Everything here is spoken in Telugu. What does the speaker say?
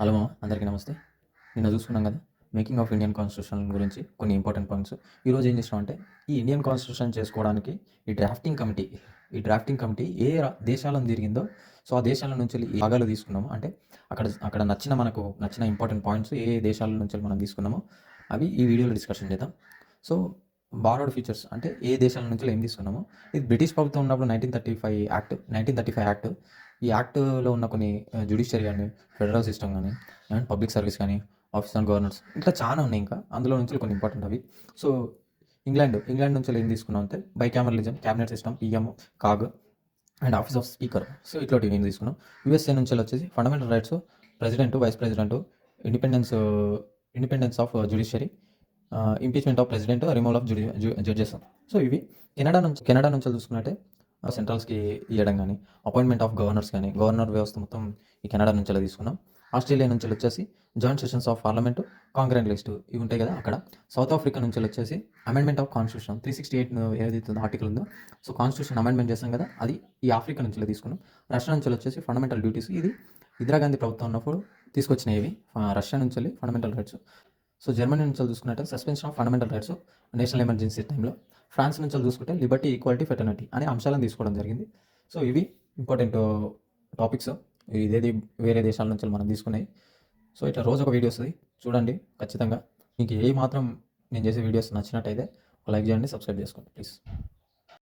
హలో అందరికీ నమస్తే. నిన్న చూసుకున్నాం కదా, మేకింగ్ ఆఫ్ ఇండియన్ కాన్స్టిట్యూషన్ గురించి కొన్ని ఇంపార్టెంట్ పాయింట్స్. ఈరోజు ఏం చేసినామంటే, ఈ ఇండియన్ కాన్స్టిట్యూషన్ చేసుకోవడానికి ఈ డ్రాఫ్టింగ్ కమిటీ దేశాలను తిరిగిందో, సో ఆ దేశాల నుంచి ఈ భాగాలు తీసుకున్నాము. అంటే అక్కడ అక్కడ మనకు నచ్చిన ఇంపార్టెంట్ పాయింట్స్ ఏ దేశాల నుంచి మనం తీసుకున్నామో అవి ఈ వీడియోలో డిస్కషన్ చేద్దాం. సో బారోడ్ ఫీచర్స్ అంటే ఏ దేశాల నుంచి ఏం తీసుకున్నామో, ఇది బ్రిటిష్ ప్రభుత్వం ఉన్నప్పుడు 1935 యాక్ట్. ఈ యాక్ట్లో ఉన్న కొన్ని జ్యుడిషియరీ కానీ, ఫెడరల్ సిస్టమ్ కానీ, అండ్ పబ్లిక్ సర్వీస్ కానీ, ఆఫీస్ అండ్ గవర్నర్స్ ఇట్లా చాలా ఉన్నాయి. ఇంకా అందులో నుంచి కొన్ని ఇంపార్టెంట్ అవి. సో ఇంగ్లాండ్ నుంచి ఏం తీసుకున్నాం అంటే bicameralism, cabinet system, PM, CAG and office of speaker. So ఇట్లాంటివి ఏం తీసుకున్నాం. యూఎస్ఏ నుంచి వచ్చేసి fundamental rights, president, vice president, independence independence of judiciary, impeachment of president, removal of judges. So ఇవి కెనడా నుంచి చూసుకున్నట్టే సెంట్రల్స్కి ఇవ్వడం కానీ, అపాయింట్మెంట్ ఆఫ్ గవర్నర్స్ కానీ, గవర్నర్ వ్యవస్థ మొత్తం ఈ కెనడా నుంచి తీసుకున్నాం. ఆస్ట్రేలియా నుంచి వచ్చేసి joint sessions of parliament, concurrent list ఇవి ఉంటాయి కదా అక్కడ. సౌత్ ఆఫ్రికా నుంచి వచ్చేసి అమెండ్మెంట్ ఆఫ్ కాన్స్టిట్యూషన్ 368 ఏదైతే ఆర్టికల్ ఉందో, సో కాన్స్టిట్యూషన్ అమెండ్మెంట్ చేస్తాం కదా, అది ఈ ఆఫ్రికా నుంచి తీసుకున్నాం. రష్యా నుంచి వచ్చేసి ఫండమెంటల్ డ్యూటీస్, ఇది ఇందిరాగాంధీ ప్రభుత్వం ఉన్నప్పుడు తీసుకొచ్చినవి రష్యా నుంచి ఫండమెంటల్ రైట్స్. సో జర్మనీ నుంచి చూసుకున్నట్టే suspension of fundamental rights national emergency టైంలో. ఫ్రాన్స్ నుంచి చూసుకుంటే లిబర్టీ, ఈక్వాలిటీ, ఫెటర్నిటీ అనే అంశాలను తీసుకోవడం జరిగింది. సో ఇవి ఇంపార్టెంట్ టాపిక్స్. ఇదేది వేరే దేశాల నుంచి మనం తీసుకున్నాయి. సో ఇట్లా రోజు ఒక వీడియో వస్తుంది, చూడండి ఖచ్చితంగా. మీకు ఏ మాత్రం నేను చేసే వీడియోస్ నచ్చినట్టయితే లైక్ చేయండి, సబ్స్క్రైబ్ చేసుకోండి ప్లీజ్.